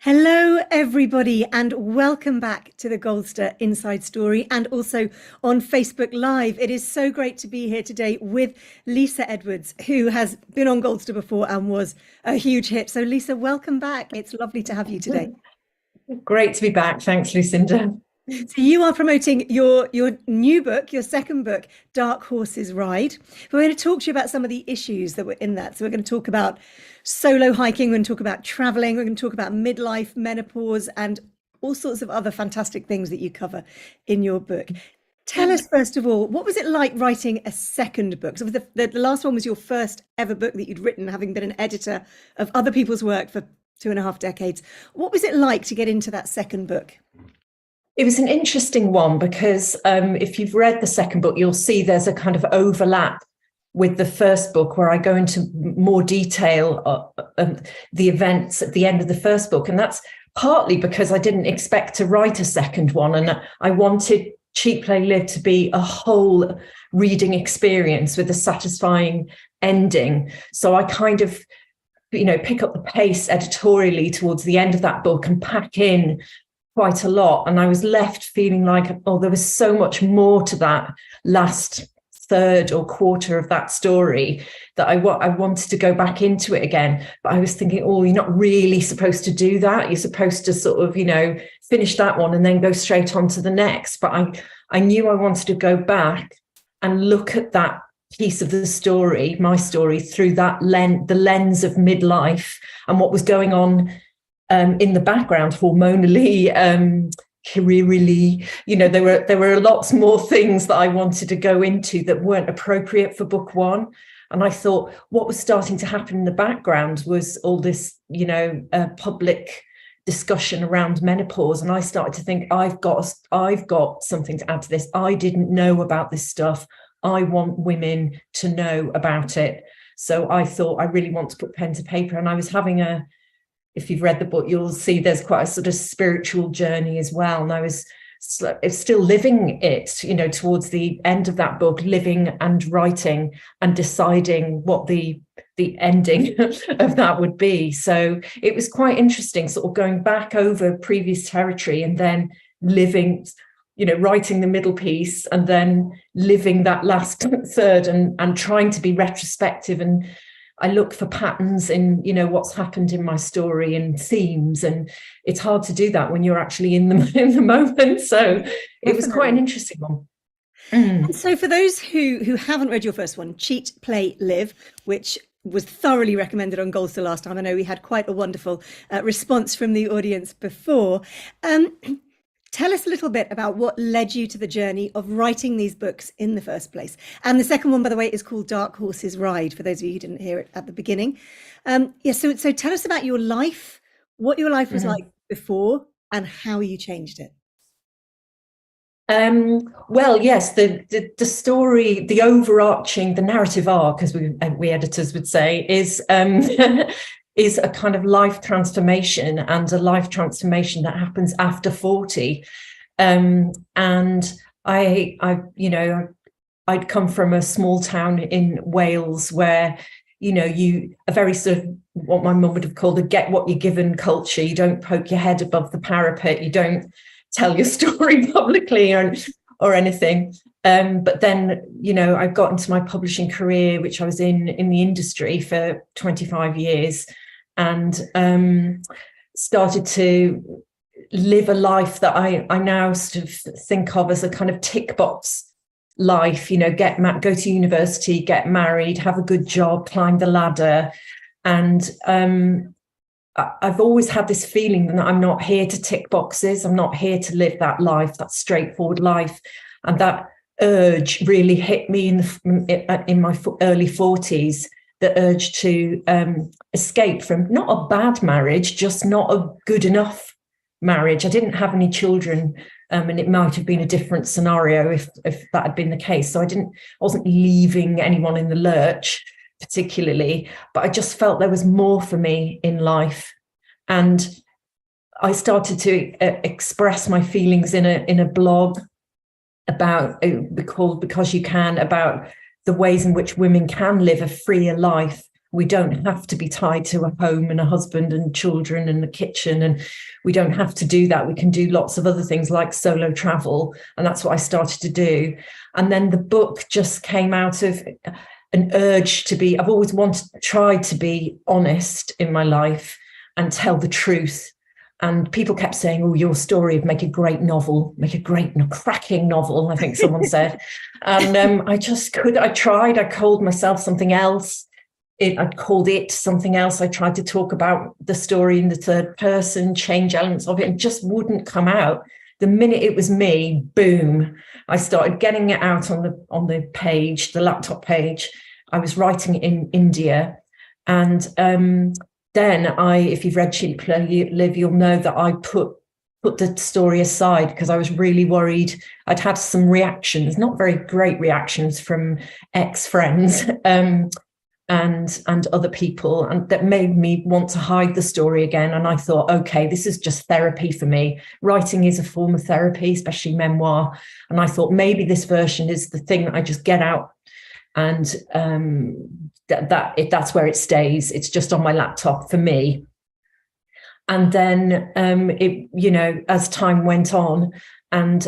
Hello, everybody, and welcome back to the Goldster Inside Story and also on Facebook Live. It is so great to be here today with Lisa Edwards, who has been on Goldster before and was a huge hit. So, Lisa, welcome back. It's lovely to have you today. Great to be back. Thanks, Lucinda. So you are promoting your new book, your second book, Dark Horses Ride. We're going to talk to you about some of the issues that were in that. So we're going to talk about solo hiking, we're going to talk about traveling, we're going to talk about midlife, menopause, and all sorts of other fantastic things that you cover in your book. Tell us, first of all, what was it like writing a second book? So the last one was your first ever book that you'd written, having been an editor of other people's work for 2.5 decades. What was it like to get into that second book? It was an interesting one because if you've read the second book, you'll see there's a kind of overlap with the first book where I go into more detail of the events at the end of the first book. And that's partly because I didn't expect to write a second one. And I wanted Cheat Play Live to be a whole reading experience with a satisfying ending. So I kind of, pick up the pace editorially towards the end of that book and pack in quite a lot. And I was left feeling like, there was so much more to that last third or quarter of that story that I wanted to go back into it again. But I was thinking, you're not really supposed to do that. You're supposed to sort of, finish that one and then go straight on to the next. But I knew I wanted to go back and look at that piece of the story, my story, through that the lens of midlife and what was going on in the background, hormonally, careerily. There were lots more things that I wanted to go into that weren't appropriate for book one. And I thought what was starting to happen in the background was all this, public discussion around menopause. And I started to think, I've got something to add to this. I didn't know about this stuff. I want women to know about it. So I thought I really want to put pen to paper. And I was having if you've read the book, you'll see there's quite a sort of spiritual journey as well. And I was still living it, towards the end of that book, living and writing and deciding what the ending of that would be. So it was quite interesting, sort of going back over previous territory and then living, writing the middle piece and then living that last third and trying to be retrospective. And I look for patterns in, what's happened in my story and themes, and it's hard to do that when you're actually in the moment. So it was quite an interesting one. And so for those who haven't read your first one, Cheat, Play, Live, which was thoroughly recommended on Goldster last time. I know we had quite a wonderful response from the audience before. Tell us a little bit about what led you to the journey of writing these books in the first place. And the second one, by the way, is called Dark Horses Ride, for those of you who didn't hear it at the beginning. So tell us about your life, what your life was like before and how you changed it. Well, yes, the story, the overarching, the narrative arc, as we editors would say, is is a kind of life transformation, and a life transformation that happens after 40. And I'd come from a small town in Wales where, a very sort of what my mum would have called a get what you're given culture. You don't poke your head above the parapet. You don't tell your story publicly or anything. But then, I got into my publishing career, which I was in the industry for 25 years, and started to live a life that I now sort of think of as a kind of tick box life, go to university, get married, have a good job, climb the ladder. And I've always had this feeling that I'm not here to tick boxes. I'm not here to live that life, that straightforward life. And that urge really hit me in my early 40s, the urge to escape from not a bad marriage, just not a good enough marriage. I didn't have any children, and it might have been a different scenario if that had been the case. So I wasn't leaving anyone in the lurch particularly, but I just felt there was more for me in life. And I started to express my feelings in a blog called Because You Can, about the ways in which women can live a freer life We don't have to be tied to a home and a husband and children and a kitchen, and we don't have to do that. We can do lots of other things like solo travel, and that's what I started to do. And then the book just came out of an urge to be, I've always tried to be honest in my life and tell the truth. And people kept saying, oh, your story would make a great novel, make a great, cracking novel, I think someone said. And I tried, I called myself something else. I called it something else. I tried to talk about the story in the third person, change elements of it, and just wouldn't come out. The minute it was me, boom, I started getting it out on the page, the laptop page. I was writing in India. And then if you've read Cheap Live, you'll know that I put the story aside because I was really worried. I'd had some reactions, not very great reactions from ex-friends and other people, and that made me want to hide the story again. And I thought, okay, this is just therapy for me. Writing is a form of therapy, especially memoir. And I thought maybe this version is the thing that I just get out, and that's where it stays. It's just on my laptop for me. And then as time went on, and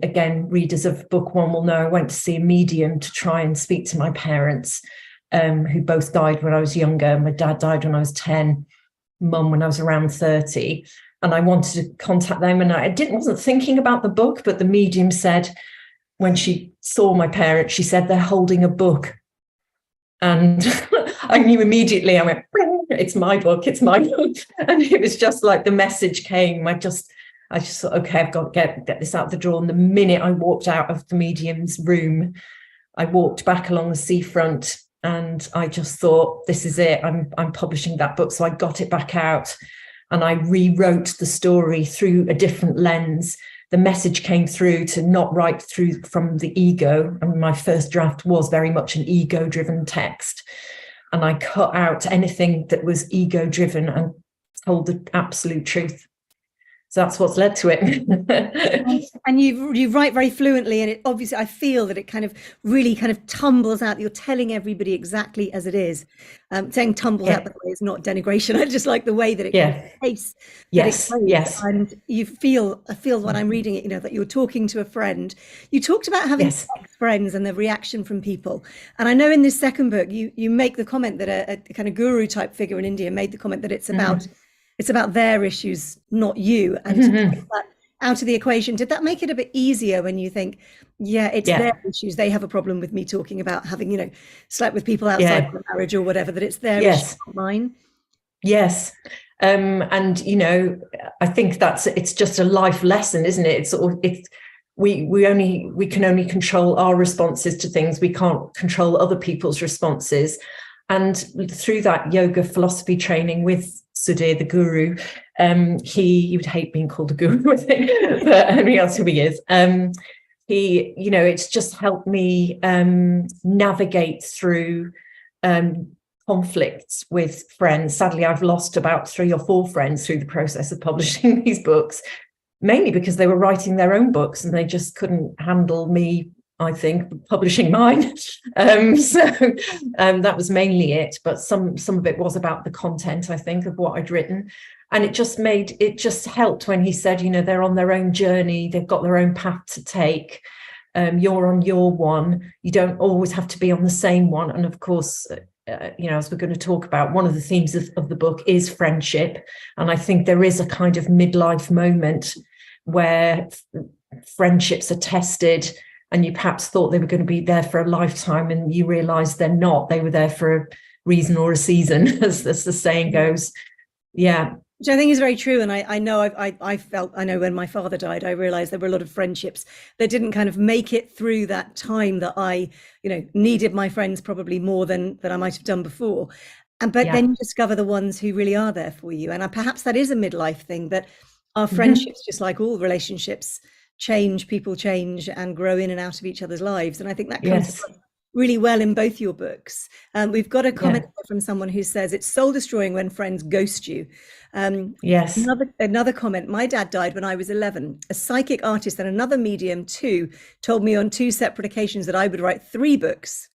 again, readers of book one will know I went to see a medium to try and speak to my parents, who both died when I was younger. My dad died when I was 10, mum when I was around 30. And I wanted to contact them. And I wasn't thinking about the book, but the medium said, when she saw my parents, she said, they're holding a book. And I knew immediately, I went, it's my book, it's my book. And it was just like the message came. I just thought, okay, I've got to get this out the drawer. And the minute I walked out of the medium's room, I walked back along the seafront, and I just thought, this is it. I'm publishing that book. So I got it back out and I rewrote the story through a different lens. The message came through to not write through from the ego. And my first draft was very much an ego-driven text. And I cut out anything that was ego-driven and told the absolute truth. So that's what's led to it. And you write very fluently, and it obviously, I feel that it kind of really kind of tumbles out. You're telling everybody exactly as it is. Saying tumbles out, by the way, is not denigration. I just like the way that it kind of tastes. Yes. And I feel when I'm reading it, that you're talking to a friend. You talked about having friends and the reaction from people. And I know in this second book, you make the comment that a kind of guru type figure in India made the comment that it's about their issues, not you. And to take that out of the equation, did that make it a bit easier when you think, it's their issues, they have a problem with me talking about having, slept with people outside my marriage or whatever, that it's their issues, not mine? Yes. And, I think it's just a life lesson, isn't it? We can only control our responses to things. We can't control other people's responses. And through that yoga philosophy training with Sudhir, the guru, he would hate being called a guru, I think, but everybody else who he is. It's just helped me navigate through conflicts with friends. Sadly, I've lost about 3 or 4 friends through the process of publishing these books, mainly because they were writing their own books and they just couldn't handle me, I think, publishing mine. That was mainly it. But some of it was about the content, I think, of what I'd written. And it just helped when he said, they're on their own journey. They've got their own path to take. You're on your one. You don't always have to be on the same one. And of course, as we're going to talk about, one of the themes of the book is friendship. And I think there is a kind of midlife moment where friendships are tested, and you perhaps thought they were going to be there for a lifetime, and you realize they're not. They were there for a reason or a season, as the saying goes. Yeah. Which I think is very true. And I know when my father died, I realized there were a lot of friendships that didn't kind of make it through that time that I, needed my friends probably more than I might have done before. But then you discover the ones who really are there for you. And perhaps that is a midlife thing, that our friendships, just like all relationships, change, people change and grow in and out of each other's lives. And I think that comes really well in both your books. We've got a comment from someone who says it's soul destroying when friends ghost you. Another comment: my dad died when I was 11. A psychic artist and another medium too told me on 2 separate occasions that I would write 3 books.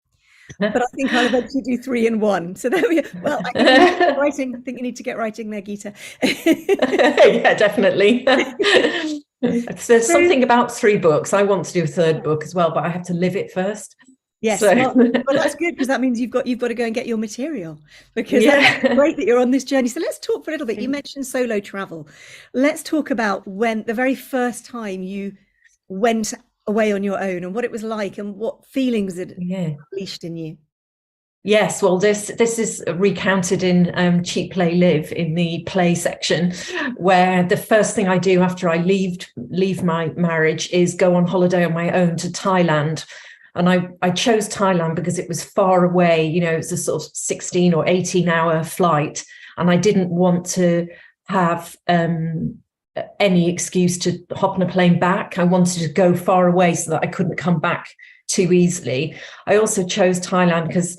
But I think I'll eventually do 3 in 1. So there we go. Well, I think you need to get writing. I think you need to get writing there, Geeta. Yeah, definitely. There's something about 3 books. I want to do a 3rd book as well, but I have to live it first. Yes, So. well, that's good, because that means you've got to go and get your material, because that's great that you're on this journey. So let's talk for a little bit. You mentioned solo travel. Let's talk about when the very first time you went away on your own and what it was like and what feelings it unleashed in you. Yes, well, this is recounted in Cheap Play Live, in the play section, where the first thing I do after I leave my marriage is go on holiday on my own to Thailand. And I chose Thailand because it was far away, you know, it's a sort of 16 or 18-hour flight. And I didn't want to have any excuse to hop on a plane back. I wanted to go far away so that I couldn't come back too easily. I also chose Thailand because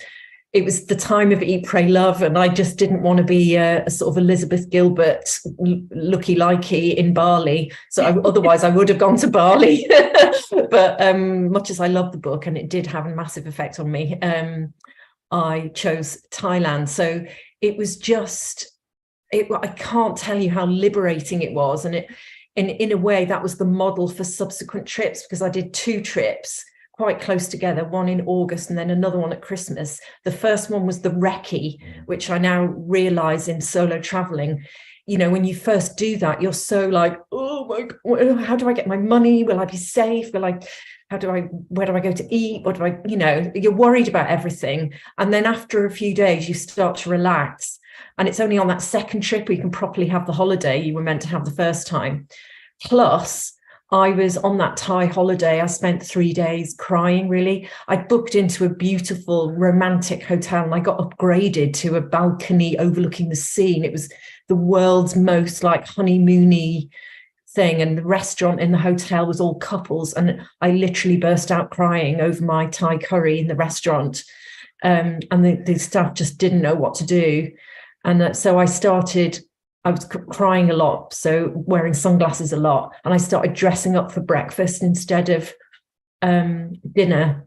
it was the time of Eat, Pray, Love, and I just didn't want to be a sort of Elizabeth Gilbert looky-likey in Bali. So otherwise I would have gone to Bali. But much as I love the book, and it did have a massive effect on me, I chose Thailand. So it was just, I can't tell you how liberating it was. And in a way, that was the model for subsequent trips, because I did 2 trips quite close together, one in August and then another one at Christmas. The first one was the recce, which I now realize in solo traveling, you know, when you first do that, you're so like, oh my God, how do I get my money? Will I be safe? Where do I go to eat? What do I, you know, you're worried about everything. And then after a few days, you start to relax. And it's only on that second trip where you can properly have the holiday you were meant to have the first time. Plus, I was on that Thai holiday. I spent 3 days crying, really. I booked into a beautiful romantic hotel and I got upgraded to a balcony overlooking the sea. And it was the world's most like honeymoony thing. And the restaurant in the hotel was all couples. And I literally burst out crying over my Thai curry in the restaurant. And the staff just didn't know what to do. And so I was crying a lot, so wearing sunglasses a lot. And I started dressing up for breakfast instead of dinner.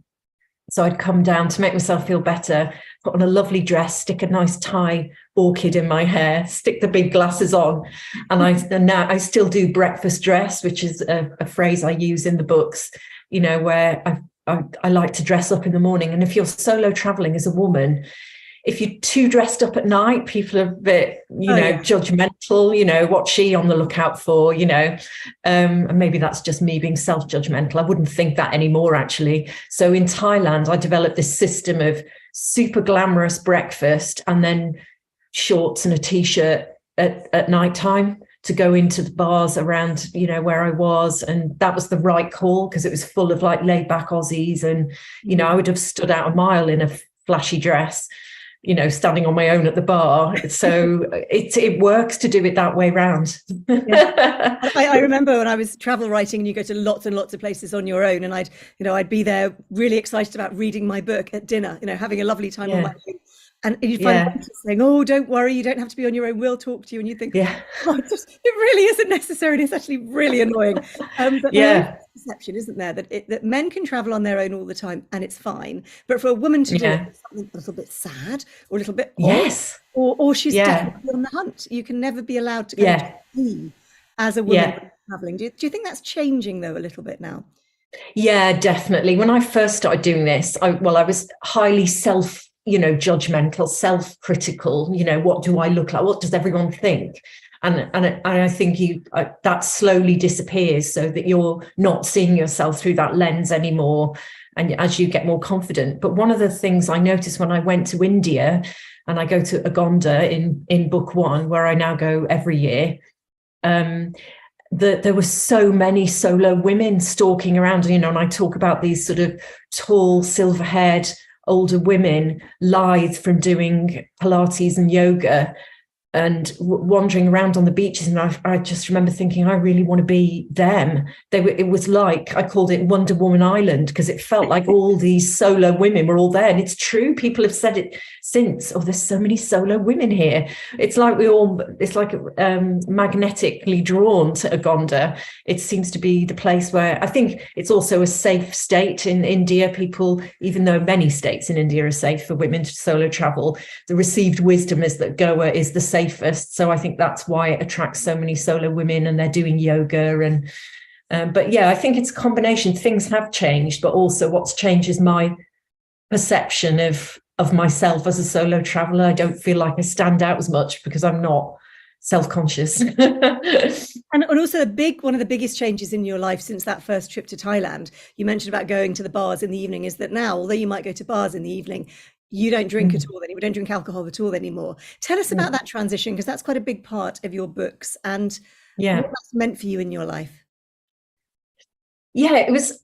So I'd come down to make myself feel better, put on a lovely dress, stick a nice Thai orchid in my hair, stick the big glasses on. And now I still do breakfast dress, which is a phrase I use in the books, you know, where I like to dress up in the morning. And if you're solo traveling as a woman, if you're too dressed up at night, people are a bit, judgmental, you know, what's she on the lookout for, you know, and maybe that's just me being self-judgmental. I wouldn't think that anymore, actually. So in Thailand, I developed this system of super glamorous breakfast and then shorts and a T-shirt at nighttime to go into the bars around, you know, where I was. And that was the right call because it was full of like laid back Aussies. And, you know, I would have stood out a mile in a flashy dress, you know, standing on my own at the bar. So it works to do it that way round. Yeah. I remember when I was travel writing and you go to lots and lots of places on your own, and I'd be there really excited about reading my book at dinner, you know, having a lovely time on my own. And you'd find people saying, oh, don't worry, you don't have to be on your own, we'll talk to you. And you think, oh, it really isn't necessary. It's actually really annoying. But there is perception, isn't there, that men can travel on their own all the time and it's fine. But for a woman to do it, it's something a little bit sad or a little bit odd, or she's definitely on the hunt. You can never be allowed to kind of be as a woman traveling. Do you think that's changing, though, a little bit now? Yeah, definitely. When I first started doing this, I was highly judgmental, self-critical, you know, what do I look like? What does everyone think? And I think that slowly disappears so that you're not seeing yourself through that lens anymore. And as you get more confident. But one of the things I noticed when I went to India, and I go to Agonda in book 1, where I now go every year, that there were so many solo women stalking around, you know, and I talk about these sort of tall, silver-haired older women lithe from doing Pilates and yoga, wandering around on the beaches, and I just remember thinking, I really want to be them. It was like, I called it Wonder Woman Island, because it felt like all these solo women were all there. And it's true, people have said it since, oh, there's so many solo women here. It's like magnetically drawn to Agonda. It seems to be the place where, I think it's also a safe state in India. People, even though many states in India are safe for women to solo travel, the received wisdom is that Goa is the safest. So I think that's why it attracts so many solo women, and they're doing yoga. And but yeah, I think it's a combination. Things have changed, but also what's changed is my perception of myself as a solo traveler. I don't feel like I stand out as much because I'm not self-conscious. And also one of the biggest changes in your life since that first trip to Thailand, you mentioned about going to the bars in the evening, is that now, although you might go to bars in the evening, you don't drink at all anymore. We don't drink alcohol at all anymore. Tell us about that transition, because that's quite a big part of your books, and what that's meant for you in your life. Yeah, it was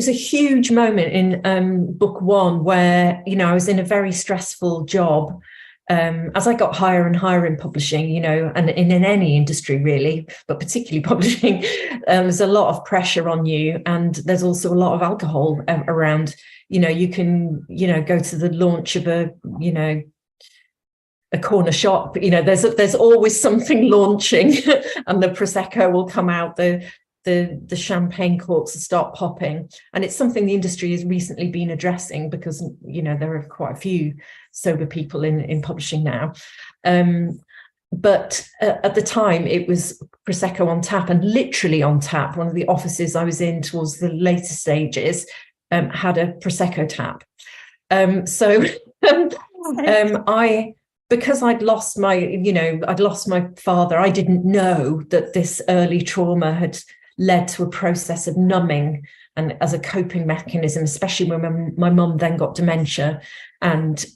a huge moment in book one, where, I was in a very stressful job. As I got higher and higher in publishing, and in any industry really, but particularly publishing, there's a lot of pressure on you, and there's also a lot of alcohol around. You can, go to the launch of a corner shop, there's always something launching, and the Prosecco will come out, the champagne corks will start popping. And it's something the industry has recently been addressing, because, there are quite a few sober people in publishing now. But at the time, it was Prosecco on tap, and literally on tap. One of the offices I was in towards the later stages had a Prosecco tap. Because I'd lost my father, I didn't know that this early trauma had led to a process of numbing, and as a coping mechanism, especially when my mum then got dementia and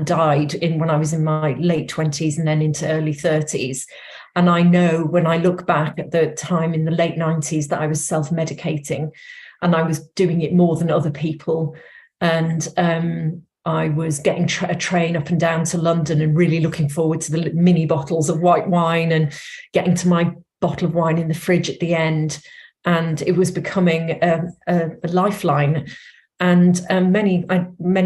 died when I was in my late 20s and then into early 30s. And I know, when I look back at the time in the late 90s, that I was self-medicating, and I was doing it more than other people. And I was getting a train up and down to London, and really looking forward to the mini bottles of white wine, and getting to my bottle of wine in the fridge at the end. And it was becoming a lifeline. And many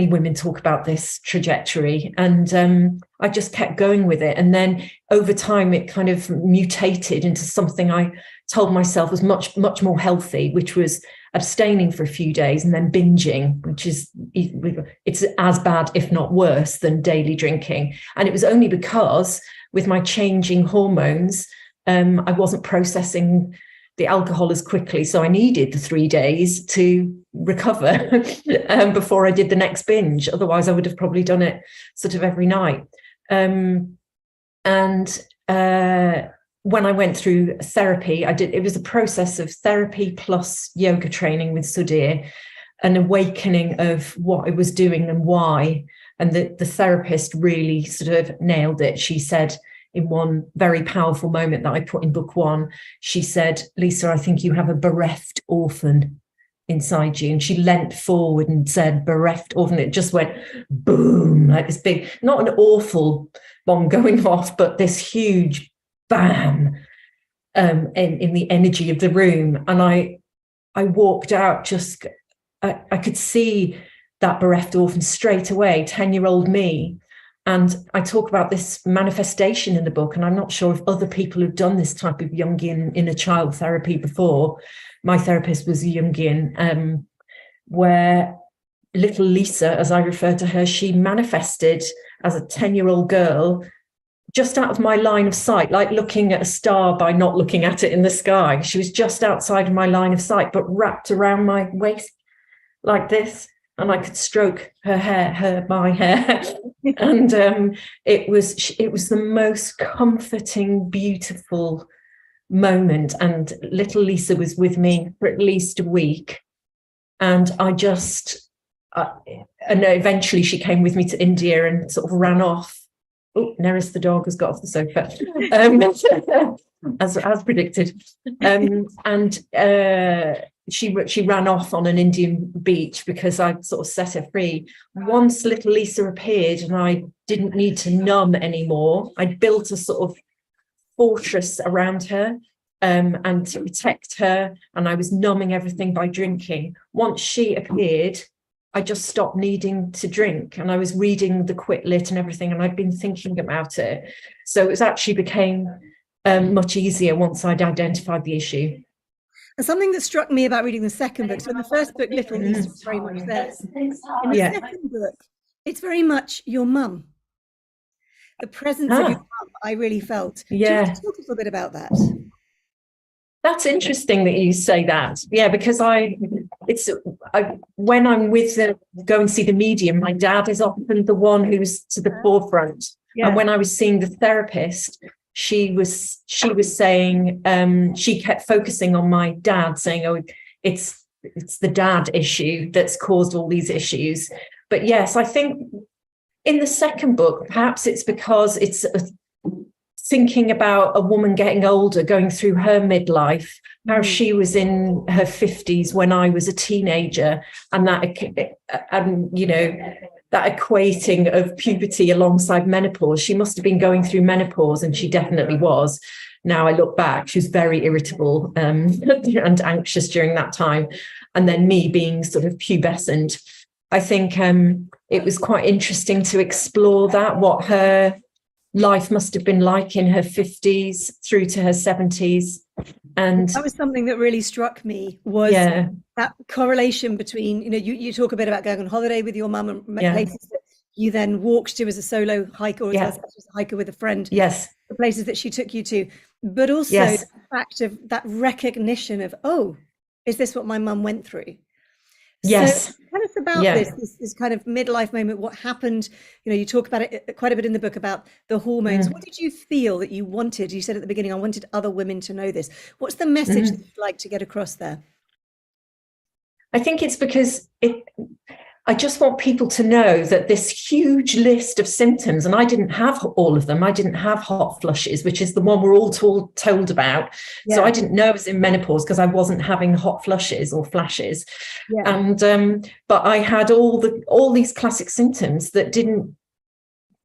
women talk about this trajectory, and I just kept going with it. And then over time, it kind of mutated into something I told myself was much, much more healthy, which was abstaining for a few days and then binging, which is, it's as bad, if not worse, than daily drinking. And it was only because, with my changing hormones, I wasn't processing the alcohol as quickly. So I needed the 3 days to recover before I did the next binge. Otherwise, I would have probably done it sort of every night. When I went through therapy, it was a process of therapy plus yoga training with Sudhir, an awakening of what I was doing and why. And the therapist really sort of nailed it. She said, in one very powerful moment that I put in book one, she said, "Lisa, I think you have a bereft orphan inside you." And she leant forward and said, "Bereft orphan." It just went boom, like this big, not an awful bomb going off, but this huge bam in the energy of the room. And I walked out, I could see that bereft orphan straight away, 10-year-old me. And I talk about this manifestation in the book, and I'm not sure if other people have done this type of Jungian inner child therapy before. My therapist was a Jungian, where little Lisa, as I refer to her, she manifested as a 10-year-old girl just out of my line of sight, like looking at a star by not looking at it in the sky. She was just outside of my line of sight, but wrapped around my waist like this. And I could stroke her hair, my hair. And it was the most comforting, beautiful moment. And little Lisa was with me for at least a week. And and eventually she came with me to India and sort of ran off. Oh, Neris the dog has got off the sofa, as predicted. she ran off on an Indian beach because I sort of set her free. Once little Lisa appeared and I didn't need to numb anymore, I built a sort of fortress around her, and to protect her, and I was numbing everything by drinking. Once she appeared, I just stopped needing to drink, and I was reading the Quit Lit and everything, and I'd been thinking about it. So it actually became much easier once I'd identified the issue. And something that struck me about reading the second book, so in the first book, little Lisa was very much there. In the second book, it's very much your mum. The presence of your mum, I really felt. Do you want to talk a little bit about that? That's interesting that you say that. Yeah, because when I'm with go and see the medium, my dad is often the one who's to the forefront. Yeah. And when I was seeing the therapist, she was saying, she kept focusing on my dad, saying, oh, it's the dad issue that's caused all these issues. But yes, I think in the second book, perhaps it's because it's thinking about a woman getting older, going through her midlife, how she was in her 50s when I was a teenager, and that equating of puberty alongside menopause. She must have been going through menopause, and she definitely was. Now I look back, she was very irritable and anxious during that time. And then me being sort of pubescent. I think it was quite interesting to explore that, what her life must have been like in her 50s through to her 70s. And that was something that really struck me, was that correlation between, you talk a bit about going on holiday with your mum and places that you then walked to as a solo hiker, or as a hiker with a friend. Yes. The places that she took you to, but also the fact of that recognition of, oh, is this what my mum went through? Yes. So tell us about this kind of midlife moment. What happened? You talk about it quite a bit in the book about the hormones. What did you feel that you wanted? You said at the beginning, I wanted other women to know this. What's the message that you'd like to get across there? I think it's because I just want people to know that this huge list of symptoms, and I didn't have all of them. I didn't have hot flushes, which is the one we're all told about. Yeah. So I didn't know I was in menopause because I wasn't having hot flushes or flashes. Yeah. And but I had all these classic symptoms that didn't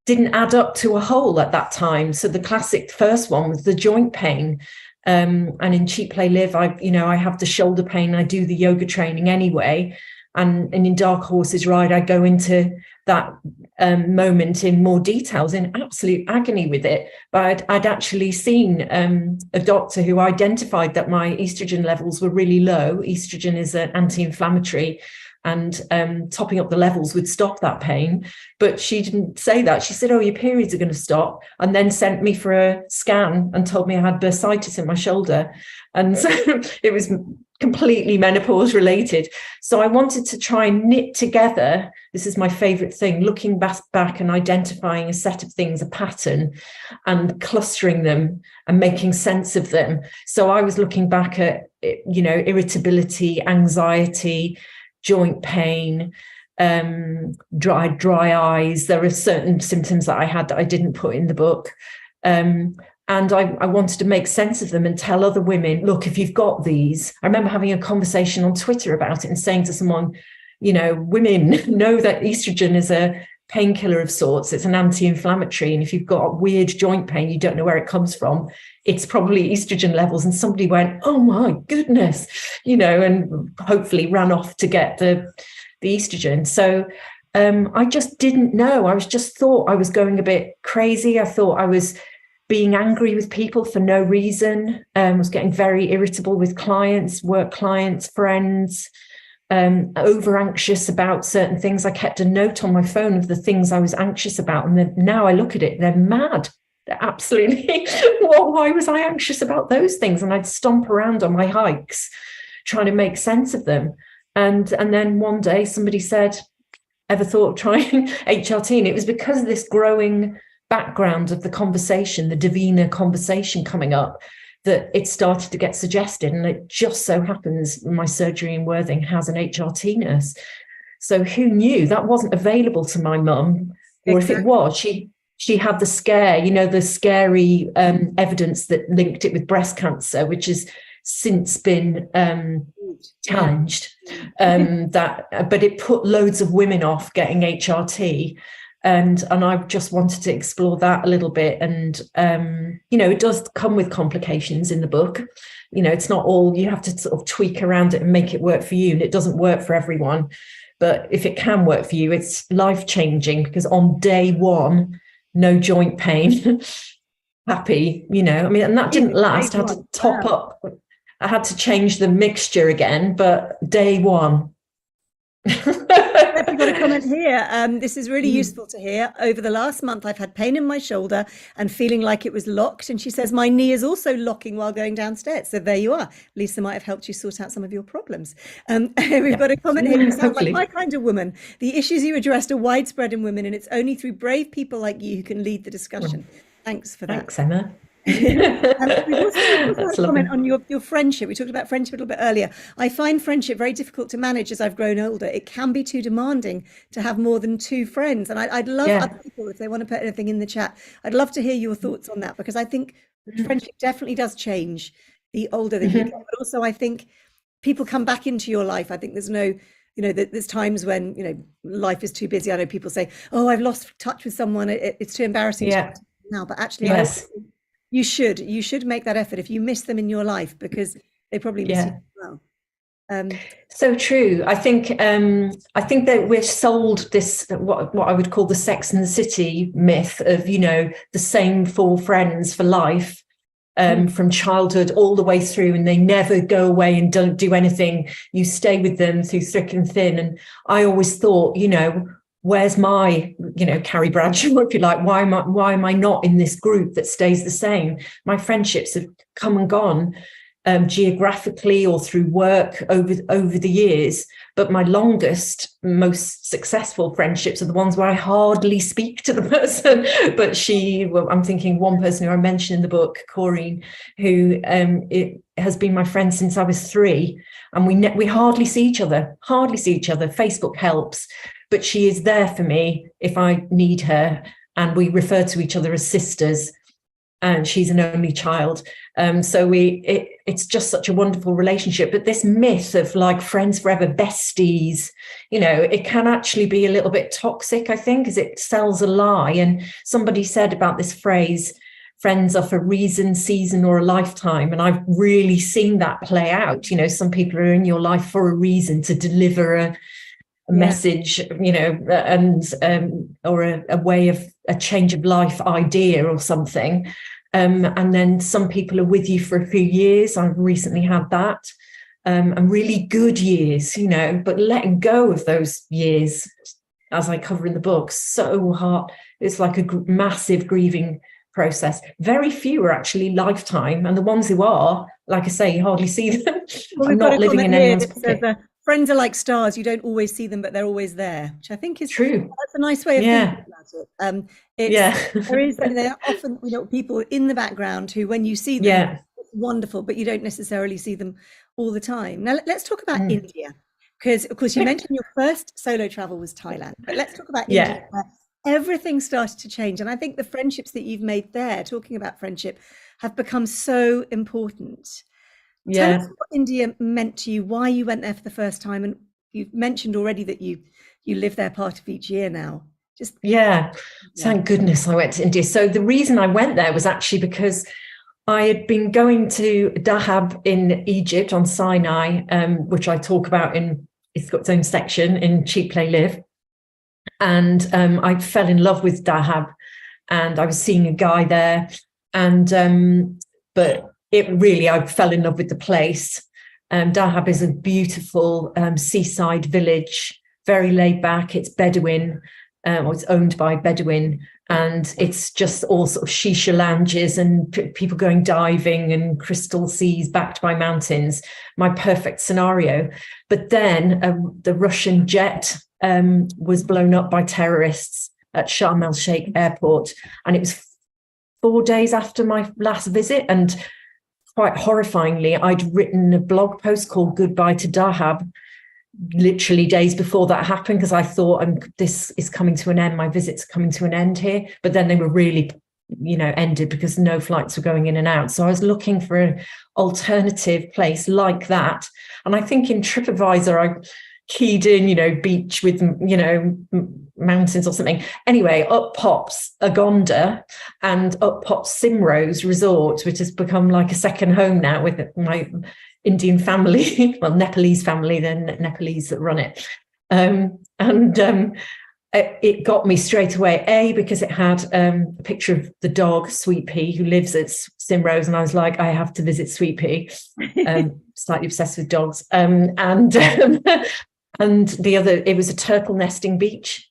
add up to a whole at that time. So the classic first one was the joint pain. And in Cheat Play Live, I have the shoulder pain. I do the yoga training anyway. And in Dark Horses Ride, I go into that moment in more details, in absolute agony with it. But I'd actually seen a doctor who identified that my estrogen levels were really low. Estrogen is an anti-inflammatory, and topping up the levels would stop that pain. But she didn't say that. She said, oh, your periods are going to stop, and then sent me for a scan and told me I had bursitis in my shoulder. And so it was completely menopause related. So I wanted to try and knit together, this is my favorite thing, looking back and identifying a set of things, a pattern, and clustering them and making sense of them. So I was looking back at, irritability, anxiety, joint pain, dry eyes. There are certain symptoms that I had that I didn't put in the book. And I wanted to make sense of them and tell other women, look, if you've got these. I remember having a conversation on Twitter about it and saying to someone, women know that estrogen is a painkiller of sorts. It's an anti-inflammatory. And if you've got weird joint pain, you don't know where it comes from, it's probably estrogen levels. And somebody went, oh my goodness, and hopefully ran off to get the estrogen. So I just didn't know. I just thought I was going a bit crazy. I thought I was being angry with people for no reason, was getting very irritable with clients, work clients, friends, over anxious about certain things. I kept a note on my phone of the things I was anxious about. And then now I look at it, they're mad. They're absolutely, well, why was I anxious about those things? And I'd stomp around on my hikes trying to make sense of them. And then one day somebody said, ever thought of trying HRT? And it was because of this growing background of the conversation, the Davina conversation coming up, that it started to get suggested. And it just so happens my surgery in Worthing has an HRT nurse. So who knew? That wasn't available to my mum. Or if it was, she had the scare, the scary evidence that linked it with breast cancer, which has since been challenged. But it put loads of women off getting HRT. And I just wanted to explore that a little bit. And, it does come with complications in the book. It's not all, you have to sort of tweak around it and make it work for you. And it doesn't work for everyone. But if it can work for you, it's life-changing, because on day one, no joint pain, happy, and that didn't last. I had to top up. I had to change the mixture again, but day one. I've got a comment here. This is really useful to hear. Over the last month, I've had pain in my shoulder and feeling like it was locked. And she says, my knee is also locking while going downstairs. So there you are. Lisa might have helped you sort out some of your problems. We've got a comment here. You sound like my kind of woman. The issues you addressed are widespread in women, and it's only through brave people like you who can lead the discussion. Thanks for that. Thanks, Emma. We've also had a comment on your friendship. We talked about friendship a little bit earlier. I find friendship very difficult to manage as I've grown older. It can be too demanding to have more than 2 friends. And I'd love other people, if they want to put anything in the chat, I'd love to hear your thoughts on that, because I think friendship definitely does change the older that you get. But also, I think people come back into your life. I think there's no, there's times when, life is too busy. I know people say, oh, I've lost touch with someone. It's too embarrassing to talk to now. But actually, you should make that effort if you miss them in your life, because they probably miss you as well. So true. I think that we're sold this, what I would call the Sex and the City myth of, the same 4 friends for life, from childhood all the way through, and they never go away and don't do anything. You stay with them through thick and thin. And I always thought, where's my, Carrie Bradshaw, if you like, why am I not in this group that stays the same? My friendships have come and gone, geographically or through work over the years. But my longest, most successful friendships are the ones where I hardly speak to the person. But I'm thinking one person who I mentioned in the book, Corrine, who it has been my friend since I was 3. And we hardly see each other. Facebook helps. But she is there for me if I need her, and we refer to each other as sisters. And she's an only child, so it's just such a wonderful relationship. But this myth of like friends forever, besties, it can actually be a little bit toxic, I think, because it sells a lie. And somebody said about this phrase, friends are for reason, season, or a lifetime. And I've really seen that play out. Some people are in your life for a reason, to deliver a message, and or a way of a change of life idea or something. And then some people are with you for a few years. I've recently had that, and really good years, but letting go of those years, as I cover in the book, so hard. It's like a massive grieving process. Very few are actually lifetime, and the ones who are, like I say, you hardly see them. Well, I'm not living in anyone's pocket. Friends are like stars. You don't always see them, but they're always there, which I think is true. That's a nice way of thinking about it. There is, there are often, people in the background who, when you see them, it's wonderful, but you don't necessarily see them all the time. Now, let's talk about India, because, of course, you mentioned your first solo travel was Thailand, but let's talk about India, where everything started to change. And I think the friendships that you've made there, talking about friendship, have become so important. Tell us what India meant to you, why you went there for the first time, and you've mentioned already that you live there part of each year now. Thank goodness I went to India. So the reason I went there was actually because I had been going to Dahab in Egypt on Sinai, which I talk about it's got its own section in Cheap Play Live. And I fell in love with Dahab, and I was seeing a guy there, and but I fell in love with the place. Dahab is a beautiful seaside village, very laid back. It's Bedouin, or it's owned by Bedouin, and it's just all sort of shisha lounges and people going diving and crystal seas backed by mountains. My perfect scenario. But then the Russian jet was blown up by terrorists at Sharm el Sheikh airport, and it was 4 days after my last visit. And quite horrifyingly, I'd written a blog post called Goodbye to Dahab literally days before that happened, because I thought this is coming to an end, my visit's coming to an end here. But then they were really ended because no flights were going in and out. So I was looking for an alternative place like that. And I think in TripAdvisor, I keyed in, beach with, mountains or something. Anyway, up pops Agonda and up pops Simrose Resort, which has become like a second home now with my Indian family, well, Nepalese family, then Nepalese that run it. It got me straight away, because it had a picture of the dog, Sweet Pea, who lives at Simrose. And I was like, I have to visit Sweet Pea. Slightly obsessed with dogs. And the other, it was a turtle nesting beach.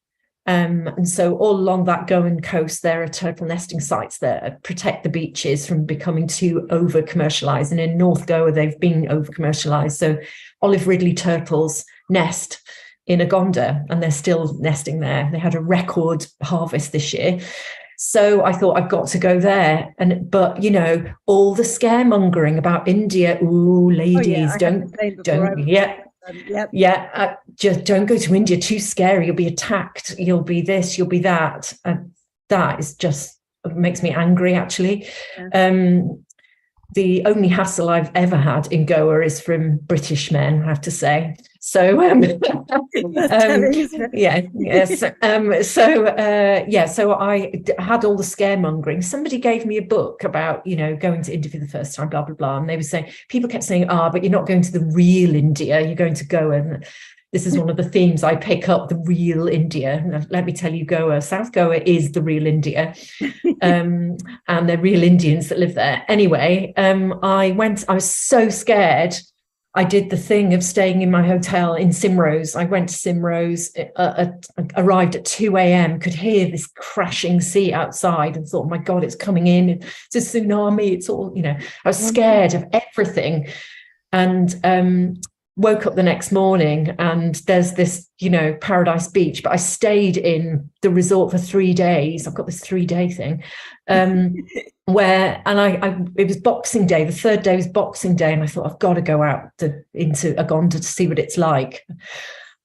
And so all along that Goan coast, there are turtle nesting sites that protect the beaches from becoming too over commercialized. And in North Goa, they've been over commercialized. So olive ridley turtles nest in Agonda, and they're still nesting there. They had a record harvest this year. So I thought, I've got to go there. But all the scaremongering about India, ladies, just don't go to India, too scary, you'll be attacked, you'll be this, you'll be that. That is just makes me angry, actually. The only hassle I've ever had in Goa is from British men, I have to say. So, so I had all the scaremongering. Somebody gave me a book about, going to India for the first time, blah, blah, blah. And they were saying, people kept saying, but you're not going to the real India, you're going to Goa. And this is one of the themes I pick up, the real India. And let me tell you, South Goa is the real India. And they're real Indians that live there. Anyway, I was so scared. I did the thing of staying in my hotel in Simrose. I went to Simrose, arrived at 2 a.m., could hear this crashing sea outside and thought, oh my God, it's coming in. It's a tsunami. It's all, I was scared of everything. And woke up the next morning and there's this, Paradise Beach, but I stayed in the resort for 3 days. I've got this 3-day thing it was Boxing Day. The third day was Boxing Day. And I thought, I've got to go out into Agonda to see what it's like.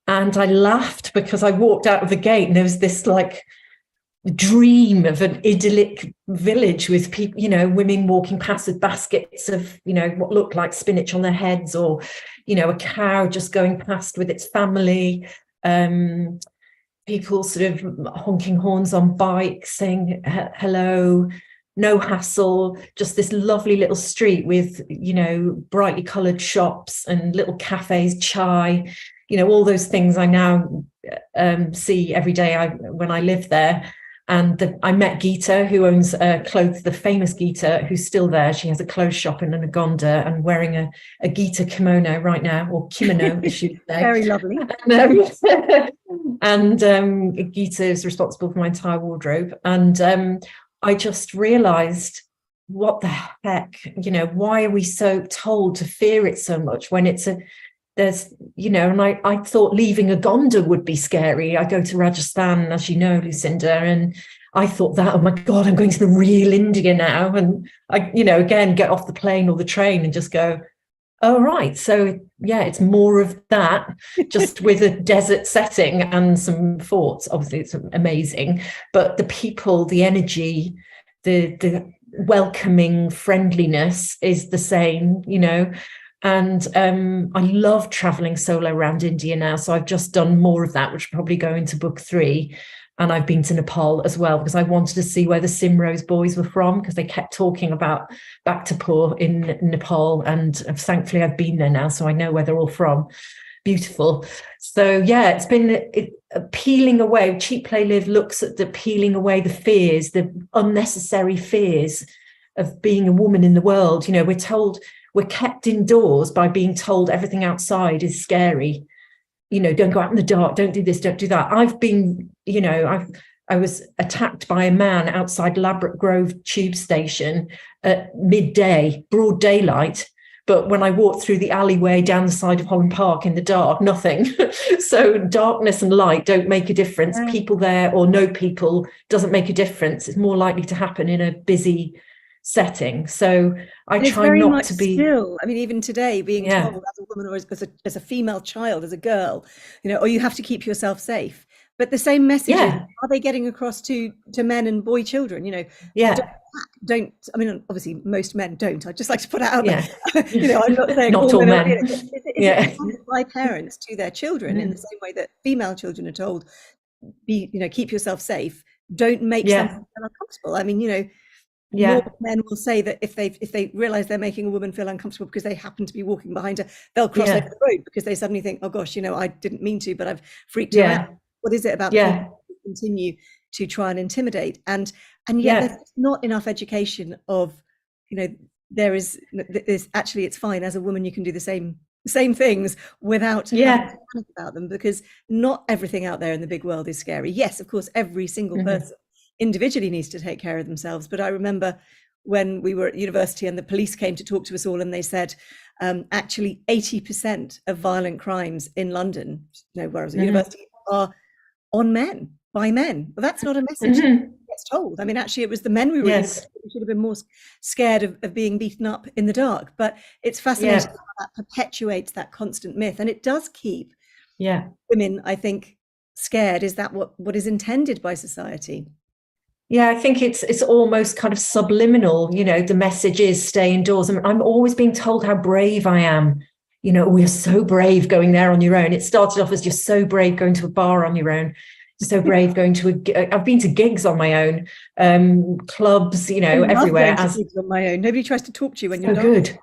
And I laughed because I walked out of the gate and there was this like dream of an idyllic village with people, women walking past with baskets of, what looked like spinach on their heads, or, a cow just going past with its family, people sort of honking horns on bikes, saying hello, no hassle, just this lovely little street with, brightly coloured shops and little cafes, chai, all those things I now see every day when I live there. And I met Geeta, who owns the famous Geeta, who's still there. She has a clothes shop in Anaconda and wearing a Geeta kimono right now, or kimono, as she would say. Very lovely. And Geeta is responsible for my entire wardrobe. And I just realised, what the heck, why are we so told to fear it so much when there's, and I thought leaving Agonda would be scary. I go to Rajasthan, as you know, Lucinda, and I thought that, oh my God, I'm going to the real India now. And I, again, get off the plane or the train and just go, oh, right. So, yeah, it's more of that, just with a desert setting and some forts. Obviously, it's amazing. But the people, the energy, the welcoming friendliness is the same, And I love traveling solo around India now. So I've just done more of that, which will probably go into book 3. And I've been to Nepal as well, because I wanted to see where the Simrose boys were from, because they kept talking about Bhaktapur in Nepal. And thankfully, I've been there now, so I know where they're all from. Beautiful. So, yeah, it's been peeling away. Cheap Play Live looks at the peeling away the fears, the unnecessary fears of being a woman in the world. We're kept indoors by being told everything outside is scary. Don't go out in the dark, don't do this, don't do that. I've been, I was attacked by a man outside Ladbroke Grove tube station at midday, broad daylight. But when I walked through the alleyway down the side of Holland Park in the dark, nothing. So darkness and light don't make a difference. People there or no people doesn't make a difference. It's more likely to happen in a busy setting. So I try not to be still, even today, being told as a woman or as a female child, as a girl, or you have to keep yourself safe. But the same messages, Yeah. are they getting across to men and boy children? Yeah. Don't, I mean, obviously most men don't. I'd just like to put it out Yeah. there. I'm not saying Not all men are, men. is Yeah. it told by parents to their children in the same way that female children are told, keep yourself safe, don't make something feel uncomfortable? I mean, more men will say that if they realize they're making a woman feel uncomfortable because they happen to be walking behind her, they'll cross over the road because they suddenly think, oh gosh, I didn't mean to, but I've freaked her out. What is it about the people who continue to try and intimidate? And yet there's not enough education of, there's actually, it's fine as a woman, you can do the same things without having to panic about them, because not everything out there in the big world is scary. Yes, of course, every single person individually needs to take care of themselves. But I remember when we were at university and the police came to talk to us all, and they said, actually 80% of violent crimes in London, where I was at university, are on men, by men. Well, that's not a message that gets told. I mean, actually, it was the men we were we should have been more scared of being beaten up in the dark. But it's fascinating how that perpetuates that constant myth, and it does keep women, I think, scared. Is that what is intended by society? Yeah, I think it's almost kind of subliminal. The message is stay indoors. I'm always being told how brave I am. We're so brave going there on your own. It started off as you're so brave going to a bar on your own. You're so brave going to I've been to gigs on my own, clubs, everywhere. Gigs on my own. Nobody tries to talk to you when you're good.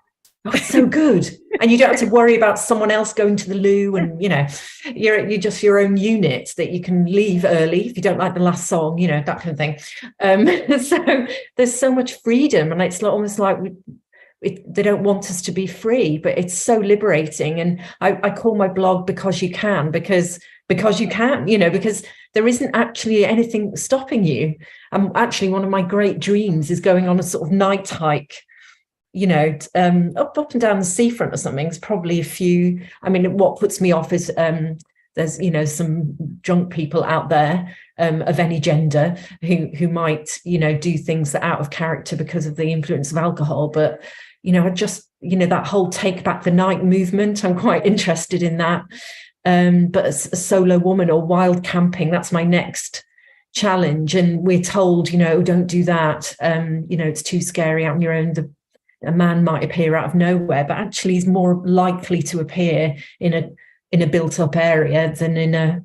Oh, it's so good. And you don't have to worry about someone else going to the loo, and you're just your own unit that you can leave early if you don't like the last song, that kind of thing. So there's so much freedom, and it's almost like they don't want us to be free, but it's so liberating. And I call my blog Because You Can, because you can, because there isn't actually anything stopping you. Actually, one of my great dreams is going on a sort of night hike, up and down the seafront or something. It's probably a few. I mean, what puts me off is there's some drunk people out there of any gender who might do things that are out of character because of the influence of alcohol. But I just that whole take back the night movement, I'm quite interested in that. But as a solo woman or wild camping, that's my next challenge. And we're told, don't do that. It's too scary out on your own. A man might appear out of nowhere, but actually is more likely to appear in a built-up area than in a,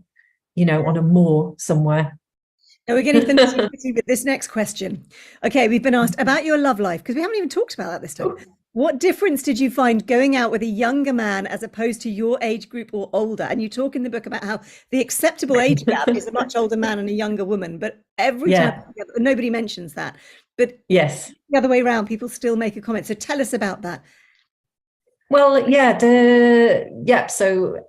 on a moor somewhere. Now we're getting finished with this next question. Okay, we've been asked about your love life, because we haven't even talked about that this time. What difference did you find going out with a younger man as opposed to your age group or older? And you talk in the book about how the acceptable age gap is a much older man and a younger woman, but every time nobody mentions that. But the other way around, people still make a comment. So tell us about that. Well, so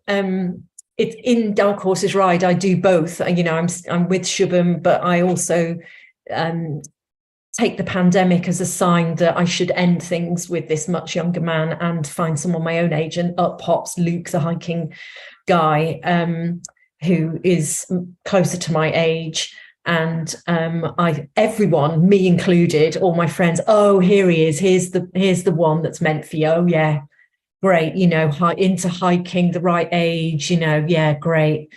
it's in Dark Horses Ride. I do both. I'm with Shubham, but I also take the pandemic as a sign that I should end things with this much younger man and find someone my own age. And up pops Luke, the hiking guy, who is closer to my age. And everyone, me included, all my friends, oh, here he is. Here's the one that's meant for you. Oh, yeah, great. Into hiking, the right age. Great.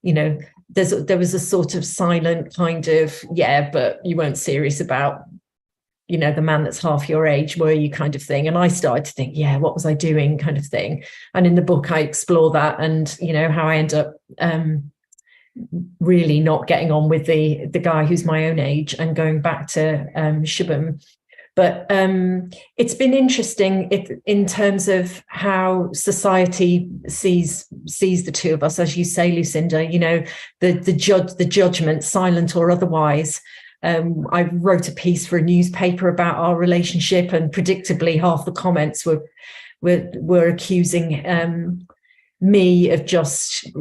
There was a sort of silent kind of, but you weren't serious about, the man that's half your age, were you, kind of thing. And I started to think, what was I doing, kind of thing. And in the book, I explore that and, how I end up really not getting on with the guy who's my own age and going back to Shubham. But it's been interesting in terms of how society sees the two of us, as you say, Lucinda. The judgment, silent or otherwise. I wrote a piece for a newspaper about our relationship, and predictably, half the comments were accusing me of just,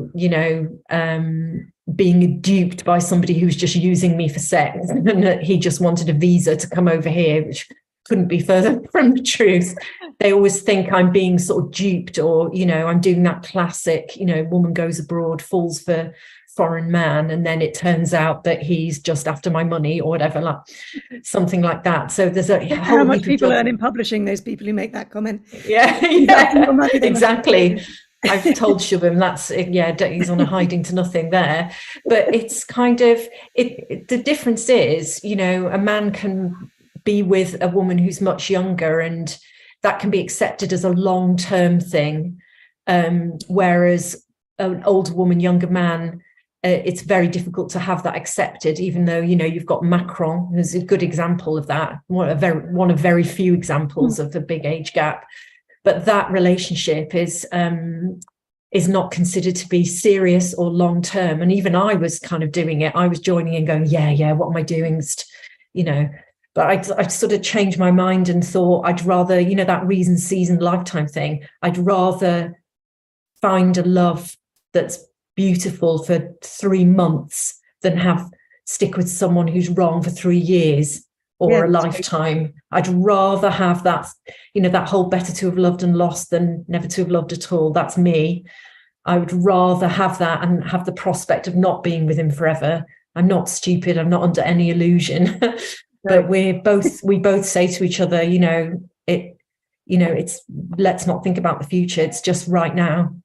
being duped by somebody who was just using me for sex, and that he just wanted a visa to come over here, which couldn't be further from the truth. They always think I'm being sort of duped, or, I'm doing that classic, woman goes abroad, falls for foreign man, and then it turns out that he's just after my money or whatever, something like that. So there's a whole how much people earn in publishing, those people who make that comment. Exactly. I've told Shubham that's, yeah, he's on a hiding to nothing there. But it's kind of, the difference is, you know, a man can be with a woman who's much younger, and that can be accepted as a long-term thing. Whereas an older woman, younger man, it's very difficult to have that accepted, even though, you know, you've got Macron, who's a good example of that, one of very few examples of the big age gap. But that relationship is not considered to be serious or long-term. And even I was kind of doing it. I was joining and going, yeah, what am I doing? You know, but I sort of changed my mind and thought I'd rather, you know, that reason, season, lifetime thing, I'd rather find a love that's beautiful for 3 months than stick with someone who's wrong for 3 years or a lifetime. I'd rather have that, you know, that whole better to have loved and lost than never to have loved at all. That's me. I would rather have that and have the prospect of not being with him forever. I'm not stupid. I'm not under any illusion. But we both say to each other, it's let's not think about the future. It's just right now.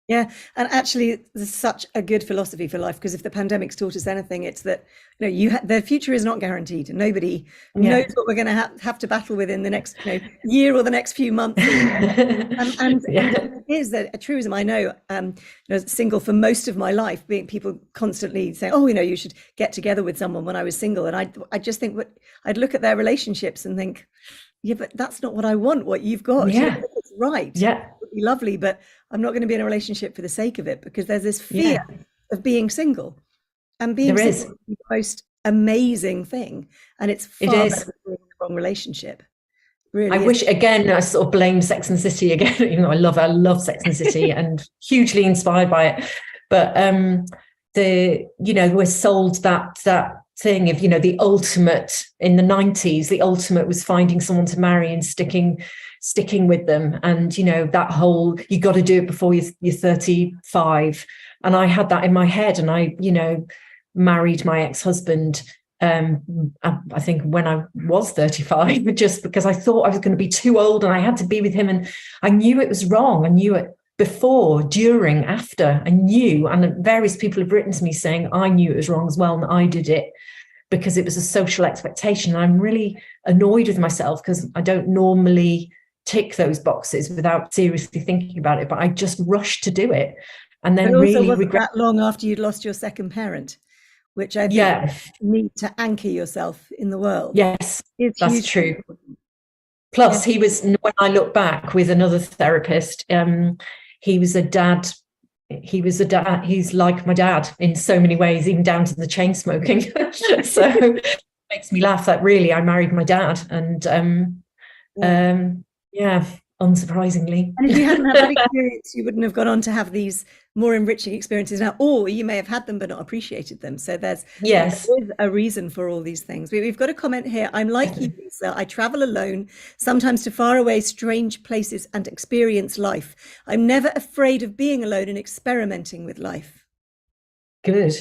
Yeah, and actually, there's such a good philosophy for life, because if the pandemic's taught us anything, it's that, you know, the future is not guaranteed, and nobody knows what we're going to have to battle with in the next year or the next few months. And it is that a truism. I know, single for most of my life, being people constantly saying, "Oh, you should get together with someone." When I was single, and I just think, I'd look at their relationships and think, yeah, but that's not what I want. What you've got, it's right. Yeah, it would be lovely, but I'm not going to be in a relationship for the sake of it, because there's this fear of being single, and being single is the most amazing thing, and it's far better than being in the wrong relationship. Really, I wish, again, I sort of blame Sex and the City again. Even though I love Sex and the City and hugely inspired by it, but we're sold that thing of, the ultimate in the 90s. The ultimate was finding someone to marry and sticking with them, and that whole, you got to do it before you're 35. And I had that in my head, and I married my ex-husband I think when I was 35, just because I thought I was going to be too old and I had to be with him, and I knew it was wrong. I knew it before, during, after. I knew, and various people have written to me saying I knew it was wrong as well, and I did it because it was a social expectation. And I'm really annoyed with myself because I don't normally tick those boxes without seriously thinking about it, but I just rushed to do it, and then really regret. That long after you'd lost your second parent, which I think you need to anchor yourself in the world. Yes, that's true. Plus, he was, when I look back with another therapist, he was a dad. He's like my dad in so many ways, even down to the chain smoking. So it makes me laugh that really I married my dad, and unsurprisingly. And if you hadn't had that experience, you wouldn't have gone on to have these more enriching experiences now, or you may have had them but not appreciated them. So there is a reason for all these things. We've got a comment here. I'm like you, Lisa. I travel alone, sometimes to faraway, strange places, and experience life. I'm never afraid of being alone and experimenting with life. Good.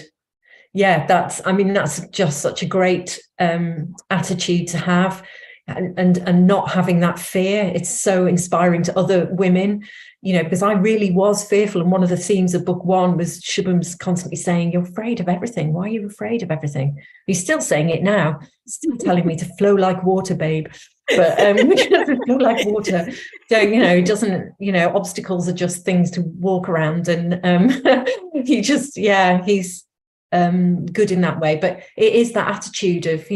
Yeah, that's just such a great attitude to have. And not having that fear. It's so inspiring to other women, because I really was fearful. And one of the themes of book one was Shubham's constantly saying, "You're afraid of everything. Why are you afraid of everything?" He's still saying it now, still telling me to flow like water, babe. But flow like water. So, it doesn't, obstacles are just things to walk around. And he's good in that way. But it is that attitude of,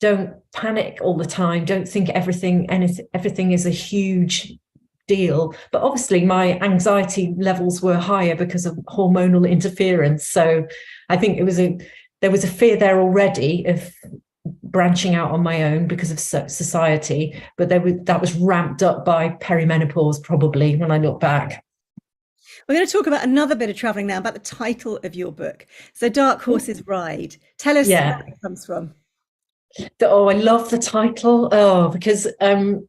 don't panic all the time. Don't think everything is a huge deal. But obviously my anxiety levels were higher because of hormonal interference. So I think there was a fear there already of branching out on my own because of society. But that was ramped up by perimenopause, probably, when I look back. We're going to talk about another bit of traveling now, about the title of your book. So Dark Horses Ride. Tell us where it comes from. I love the title. Because when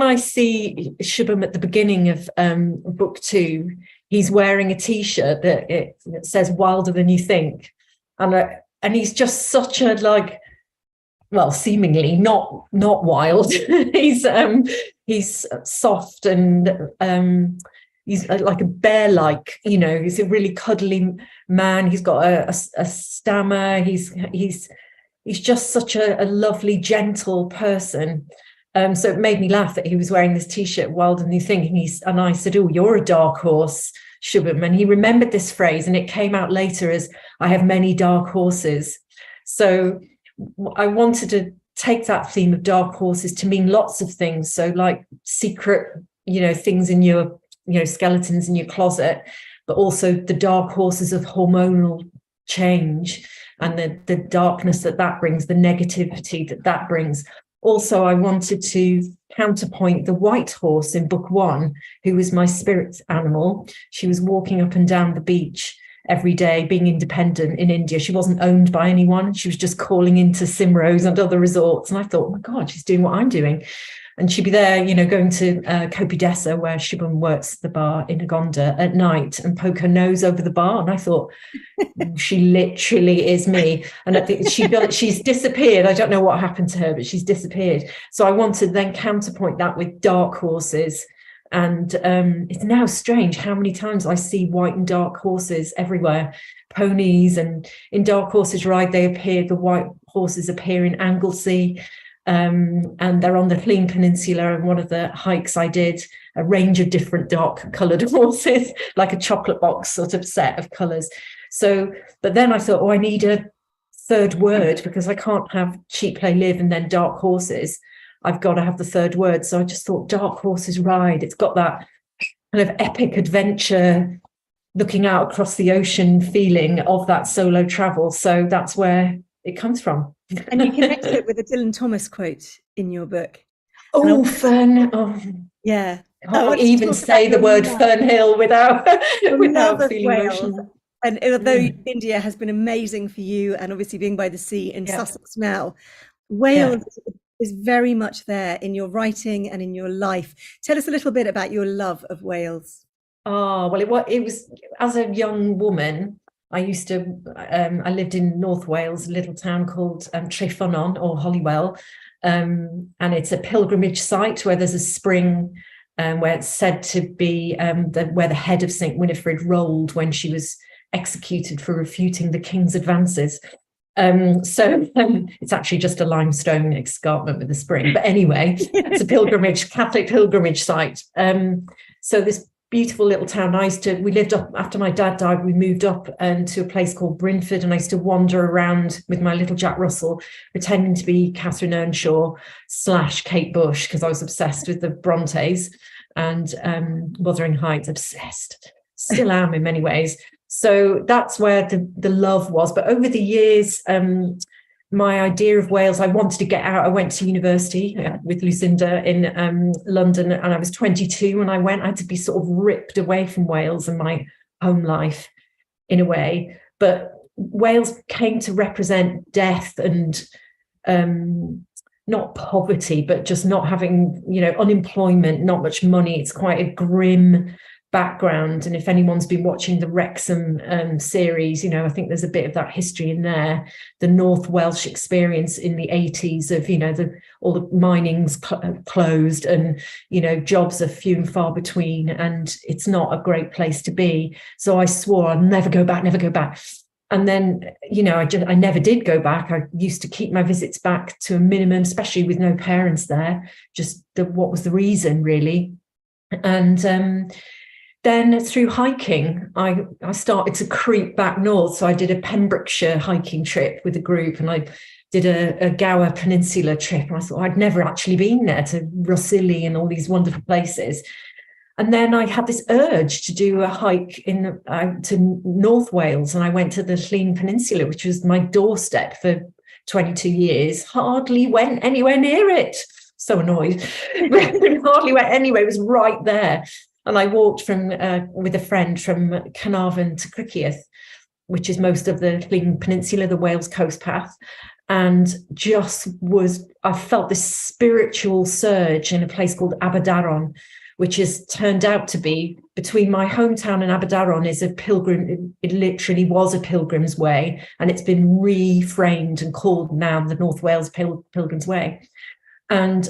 I see Shubham at the beginning of book 2, he's wearing a T-shirt that it says "Wilder Than You Think," and he's just such a seemingly not wild. he's soft and he's like a bear-like, he's a really cuddly man. He's got a stammer. He's just such a lovely, gentle person. So it made me laugh that he was wearing this T-shirt, Wild and New Thing. And I said, "Oh, you're a dark horse, Shubham." And he remembered this phrase, and it came out later as, "I have many dark horses." So I wanted to take that theme of dark horses to mean lots of things. So like secret, things in your, skeletons in your closet, but also the dark horses of hormonal change and the darkness that brings, the negativity that brings. Also, I wanted to counterpoint the white horse in book 1, who was my spirit animal. She was walking up and down the beach every day, being independent in India. She wasn't owned by anyone. She was just calling into Simrose and other resorts. And I thought, oh my God, she's doing what I'm doing. And she'd be there, going to Kopidessa, where Shubham works the bar in Agonda at night, and poke her nose over the bar. And I thought, she literally is me. And I think she's disappeared. I don't know what happened to her, but she's disappeared. So I want to then counterpoint that with dark horses. And it's now strange how many times I see white and dark horses everywhere, ponies. And in Dark Horses Ride, the white horses appear in Anglesey. And they're on the Llŷn Peninsula, and one of the hikes I did, a range of different dark coloured horses, like a chocolate box sort of set of colours. So, but then I thought, I need a third word, because I can't have Cheap Play Live and then dark horses. I've got to have the third word. So I just thought Dark Horses Ride. It's got that kind of epic adventure, looking out across the ocean feeling of that solo travel. So that's where it comes from. And you connect it with a Dylan Thomas quote in your book. Oh, Fern. Oh, yeah. Can't even say the word Fernhill without feeling emotional. And although India has been amazing for you, and obviously being by the sea in Sussex now, Wales is very much there in your writing and in your life. Tell us a little bit about your love of Wales. Oh, well, it was as a young woman. I used to, I lived in North Wales, a little town called Trefunon, or Holywell, and it's a pilgrimage site where there's a spring where it's said to be where the head of St. Winifred rolled when she was executed for refuting the king's advances. So it's actually just a limestone escarpment with a spring. But anyway, it's a Catholic pilgrimage site. So this beautiful little town. We lived up, after my dad died, we moved up to a place called Brynford, and I used to wander around with my little Jack Russell, pretending to be Catherine Earnshaw / Kate Bush, because I was obsessed with the Brontes, and Wuthering Heights, obsessed. Still am in many ways. So that's where the love was. But over the years, my idea of Wales, I wanted to get out. I went to university with Lucinda in London, and I was 22 when I went. I had to be sort of ripped away from Wales and my home life in a way. But Wales came to represent death and not poverty, but just not having, unemployment, not much money. It's quite a grim background. And if anyone's been watching the Wrexham series, I think there's a bit of that history in there. The North Welsh experience in the 80s of, all the mining's closed, and, jobs are few and far between, and it's not a great place to be. So I swore I'd never go back. And then, I never did go back. I used to keep my visits back to a minimum, especially with no parents there. Just what was the reason, really? And then through hiking, I started to creep back north. So I did a Pembrokeshire hiking trip with a group, and I did a Gower Peninsula trip. And I thought I'd never actually been there, to Rosili and all these wonderful places. And then I had this urge to do a hike to North Wales. And I went to the Llŷn Peninsula, which was my doorstep for 22 years. Hardly went anywhere near it. So annoyed. Hardly went anywhere. It was right there. And I walked with a friend from Carnarvon to Criccieth, which is most of the Llŷn Peninsula, the Wales coast path, and I felt this spiritual surge in a place called Aberdaron, which has turned out to be, between my hometown and Aberdaron, is a pilgrim. It literally was a pilgrim's way, and it's been reframed and called now the North Wales Pilgrim's Way. And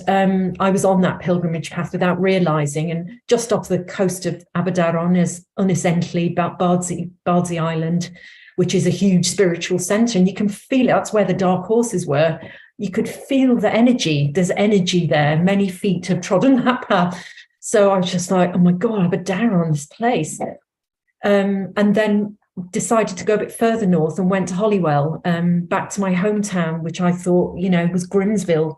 I was on that pilgrimage path without realising. And just off the coast of Aberdaron is Ynys Enlli, Bardsey Island, which is a huge spiritual centre. And you can feel it. That's where the dark horses were. You could feel the energy. There's energy there. Many feet have trodden that path. So I was just like, oh my God, Aberdaron, this place. And then decided to go a bit further north and went to Holywell, back to my hometown, which I thought, was Grimsville.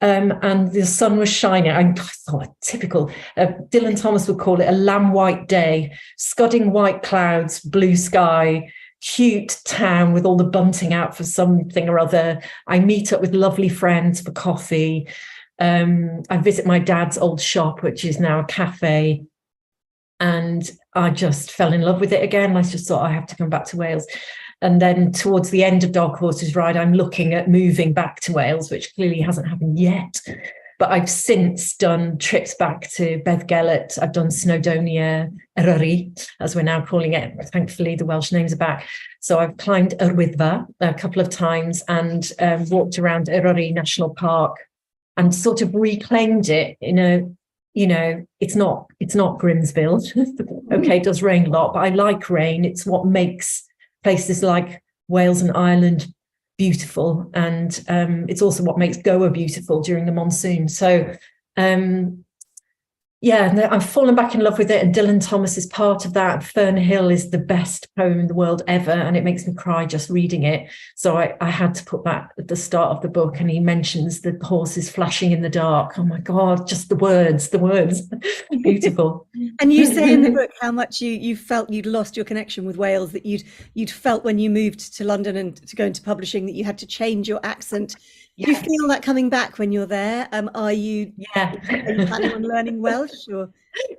And the sun was shining. I thought, typical. Dylan Thomas would call it a lamb white day, scudding white clouds, blue sky, cute town with all the bunting out for something or other. I meet up with lovely friends for coffee. I visit my dad's old shop, which is now a cafe. And I just fell in love with it again. I just thought, I have to come back to Wales. And then towards the end of Dark Horses Ride, I'm looking at moving back to Wales, which clearly hasn't happened yet. But I've since done trips back to Beddgelert. I've done Snowdonia, Eryri, as we're now calling it. Thankfully, the Welsh names are back. So I've climbed Yr Wyddfa a couple of times and walked around Eryri National Park and sort of reclaimed it in a, it's not Grimsville. Okay, it does rain a lot, but I like rain. It's what makes places like Wales and Ireland beautiful, and it's also what makes Goa beautiful during the monsoon. So I've fallen back in love with it, and Dylan Thomas is part of that. Fern Hill is the best poem in the world ever, and it makes me cry just reading it. So I had to put that at the start of the book, and he mentions the horses flashing in the dark. Oh my God, just the words, beautiful. And you say in the book how much you felt you'd lost your connection with Wales, that you'd felt when you moved to London and to go into publishing that you had to change your accent. Yes. Do you feel that coming back when you're there? Are you planning on learning Welsh? Or?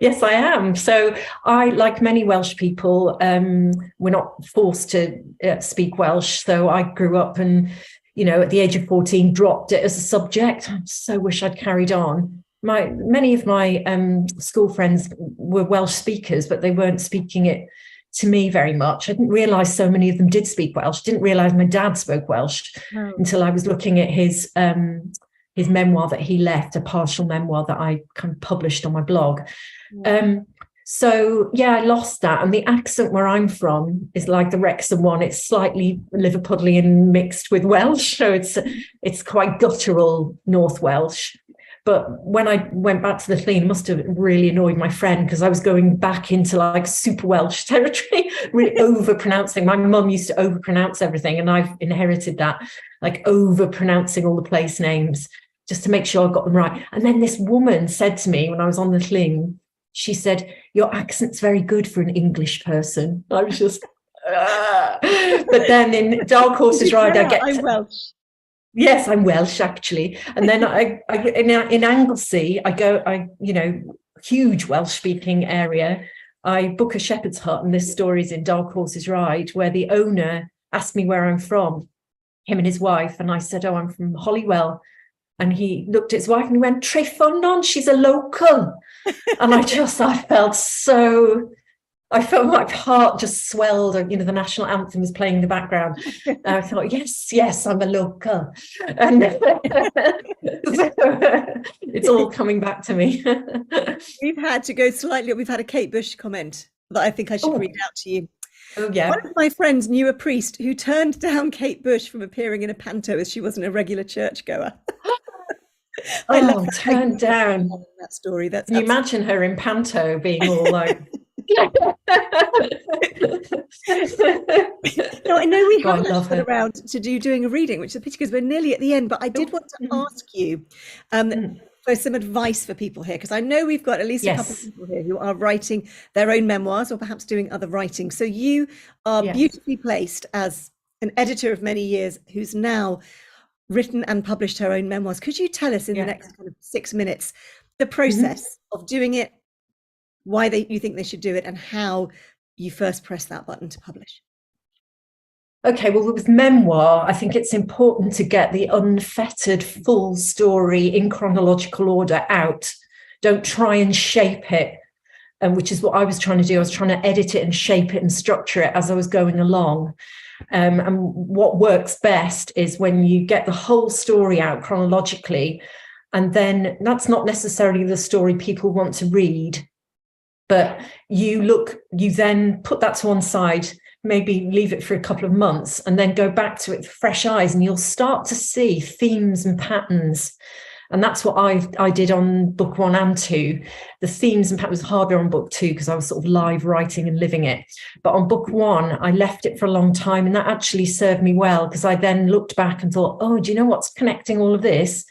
Yes, I am. So I, like many Welsh people, we're not forced to speak Welsh. So I grew up and, at the age of 14, dropped it as a subject. I so wish I'd carried on. Many of my school friends were Welsh speakers, but they weren't speaking it to me very much. I didn't realise so many of them did speak Welsh. Didn't realise my dad spoke Welsh until I was looking at his memoir that he left, a partial memoir that I kind of published on my blog. I lost that. And the accent where I'm from is like the Wrexham one. It's slightly Liverpudlian mixed with Welsh. So it's quite guttural North Welsh. But when I went back to the Llyn, it must have really annoyed my friend, because I was going back into like super Welsh territory, really over-pronouncing. My mum used to over-pronounce everything, and I've inherited that, like over-pronouncing all the place names just to make sure I got them right. And then this woman said to me when I was on the Llyn, she said, "Your accent's very good for an English person." I was just, But then in Dark Horses Ride, I get... I'm Welsh. Yes, I'm Welsh, actually. And then in Anglesey, huge Welsh-speaking area. I book a shepherd's hut, and this story's in Dark Horses Ride, where the owner asked me where I'm from, him and his wife. And I said, "Oh, I'm from Holywell." And he looked at his wife and he went, "Trefonon, she's a local." And I felt my heart just swelled, and the national anthem was playing in the background. And I thought, yes, I'm a local. And it's all coming back to me. We've had a Kate Bush comment that I think I should read out to you. Oh, yeah. One of my friends knew a priest who turned down Kate Bush from appearing in a panto as she wasn't a regular churchgoer. Turned down. That story. Can you imagine her in panto being all like... No, I know we haven't got around to doing a reading, which is a pity because we're nearly at the end, but I did want to ask you for some advice for people here, because I know we've got at least a couple of people here who are writing their own memoirs or perhaps doing other writing. So you are beautifully placed as an editor of many years who's now written and published her own memoirs. Could you tell us in the next kind of 6 minutes the process of doing it, why you think they should do it, and how you first press that button to publish? Okay, well, with memoir, I think it's important to get the unfettered full story in chronological order out. Don't try and shape it, which is what I was trying to do. I was trying to edit it and shape it and structure it as I was going along. And what works best is when you get the whole story out chronologically, And then that's not necessarily the story people want to read, but you then put that to one side, maybe leave it for a couple of months, and then go back to it with fresh eyes, and you'll start to see themes and patterns. And that's what I did on book 1 and 2. The themes and patterns was harder on book 2 because I was sort of live writing and living it. But on book 1, I left it for a long time, and that actually served me well, because I then looked back and thought, oh, do you know what's connecting all of this?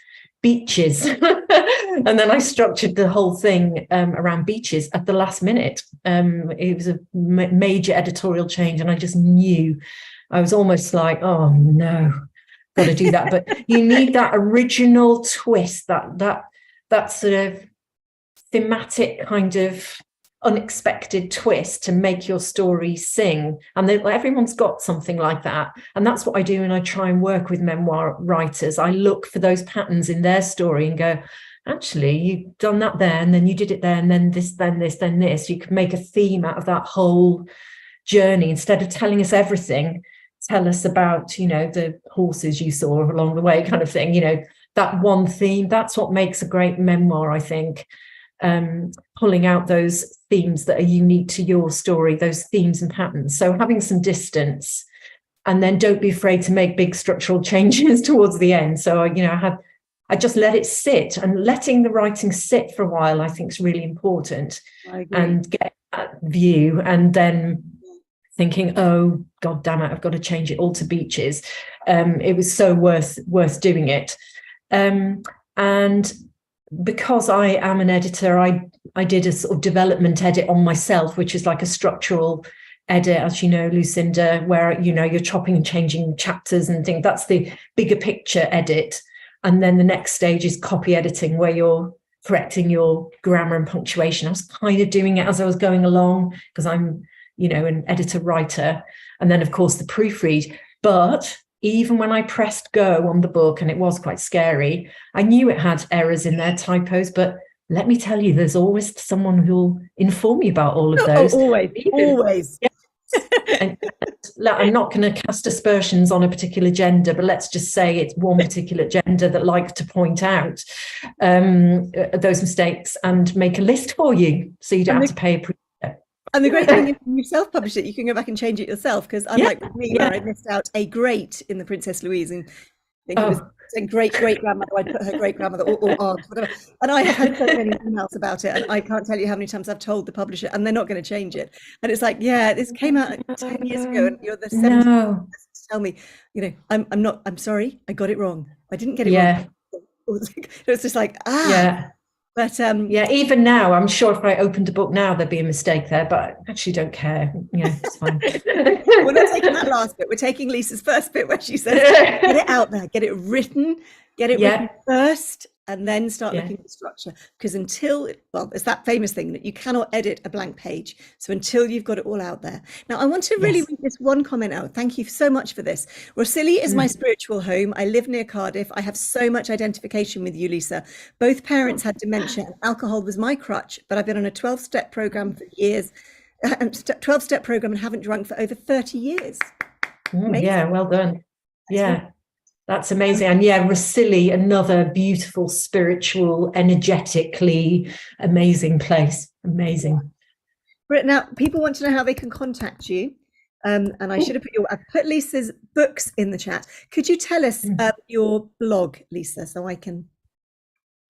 Beaches. And then I structured the whole thing around beaches at the last minute. It was a major editorial change, and I just knew. I was almost like, oh no, got to do that. But you need that original twist, that sort of thematic kind of unexpected twist to make your story sing. And everyone's got something like that. And that's what I do when I try and work with memoir writers. I look for those patterns in their story and go, actually, you've done that there, and then you did it there, and then this, then this, then this. You could make a theme out of that whole journey. Instead of telling us everything, tell us about, you know, the horses you saw along the way, kind of thing. You know, that one theme, that's what makes a great memoir, I think. Pulling out those themes that are unique to your story, those themes and patterns. So having some distance, and then don't be afraid to make big structural changes towards the end. So, you know, I just let it sit, and letting the writing sit for a while, I think, is really important. And get that view, and then thinking, oh, God damn it, I've got to change it all to beaches. It was so worth doing it. And because I am an editor, I did a sort of development edit on myself, which is like a structural edit, as you know, Lucinda, where, you know, you're chopping and changing chapters and things. That's the bigger picture edit. And then the next stage is copy editing, where you're correcting your grammar and punctuation. I was kind of doing it as I was going along, because I'm, you know, an editor writer. And then, of course, the proofread. But even when I pressed go on the book, and it was quite scary, I knew it had errors in there, typos, but let me tell you, there's always someone who'll inform you about all of those. Always. Yeah. And I'm not going to cast aspersions on a particular gender, but let's just say it's one particular gender that likes to point out those mistakes and make a list for you, so you don't have to pay a pre. And the great thing is, when you self-publish it, you can go back and change it yourself, because unlike me, where I missed out a great in the Princess Louise, and I think it was saying great-grandmother, I put her great-grandmother or aunt, whatever. And I have had so many emails about it, and I can't tell you how many times I've told the publisher, and they're not going to change it. And it's like, yeah, this came out 10 years ago, and you're the 17th person to tell me, you know, I'm sorry, I got it wrong. I didn't get it wrong. It's just like, But even now, I'm sure if I opened a book now, there'd be a mistake there, but I actually don't care. Yeah, it's fine. We're not taking that last bit. We're taking Lisa's first bit, where she says, get it out there, get it written first, and then start looking at the structure. Because it's that famous thing that you cannot edit a blank page. So until you've got it all out there. Now, I want to really read this one comment out. Thank you so much for this. Rosilli is my spiritual home. I live near Cardiff. I have so much identification with you, Lisa. Both parents had dementia, and alcohol was my crutch, but I've been on a 12-step program for years, 12-step program, and haven't drunk for over 30 years. Yeah, well done. That's amazing. And Rosilli, another beautiful, spiritual, energetically amazing place. Amazing. But now, people want to know how they can contact you. And I should have I've put Lisa's books in the chat. Could you tell us your blog, Lisa, so I can?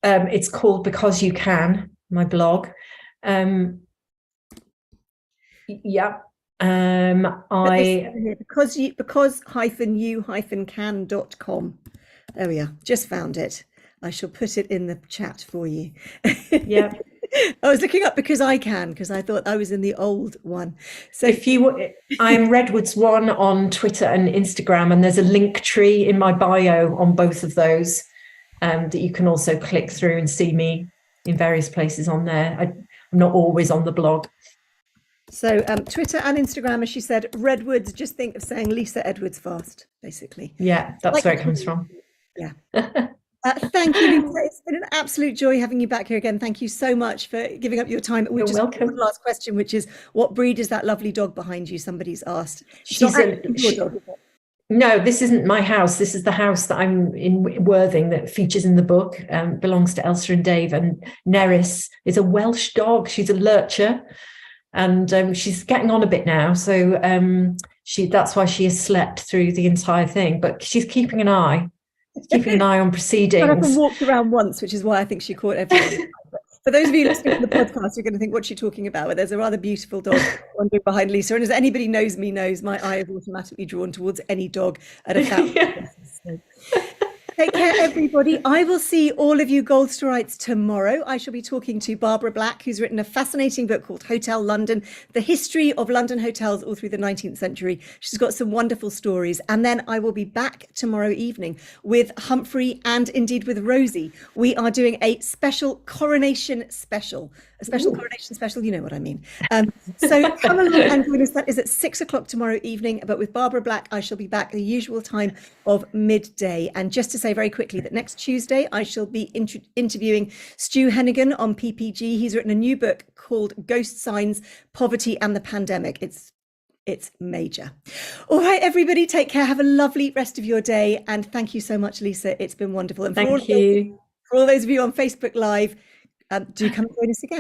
It's called Because You Can, my blog. because-you-can.com. There we are. Just found it. I shall put it in the chat for you. Yeah. I was looking up Because I Can, because I thought I was in the old one. So I'm Redwood's one on Twitter and Instagram, and there's a link tree in my bio on both of those that you can also click through and see me in various places on there. I'm not always on the blog. So Twitter and Instagram, as she said, Redwoods, just think of saying Lisa Edwards fast, basically. Yeah, that's where it comes from. Yeah. Thank you, Lisa. It's been an absolute joy having you back here again. Thank you so much for giving up your time. You're welcome. One last question, which is, what breed is that lovely dog behind you? Somebody's asked. She's your dog, is it? No, this isn't my house. This is the house that I'm in Worthing that features in the book. Belongs to Elsa and Dave. And Neris is a Welsh dog. She's a lurcher, and she's getting on a bit now. So that's why she has slept through the entire thing. But she's keeping an eye on proceedings. I haven't walked around once, which is why I think she caught everyone. For those of you listening to the podcast, you're going to think, what's she talking about? But there's a rather beautiful dog wandering behind Lisa. And as anybody knows me knows, my eye is automatically drawn towards any dog at 1,000 paces. So. Take care, everybody. I will see all of you Goldsterites tomorrow. I shall be talking to Barbara Black, who's written a fascinating book called Hotel London, the history of London hotels all through the 19th century. She's got some wonderful stories. And then I will be back tomorrow evening with Humphrey and indeed with Rosie. We are doing a special coronation special. A special coronation special, you know what I mean. So come along and join us. That is at 6 o'clock tomorrow evening. But with Barbara Black, I shall be back the usual time of midday. And just to say very quickly that next Tuesday, I shall be interviewing Stu Hennigan on PPG. He's written a new book called Ghost Signs, Poverty and the Pandemic. It's major. All right, everybody, take care. Have a lovely rest of your day. And thank you so much, Lisa. It's been wonderful. And thank you. For all those of you on Facebook Live, do come join us again.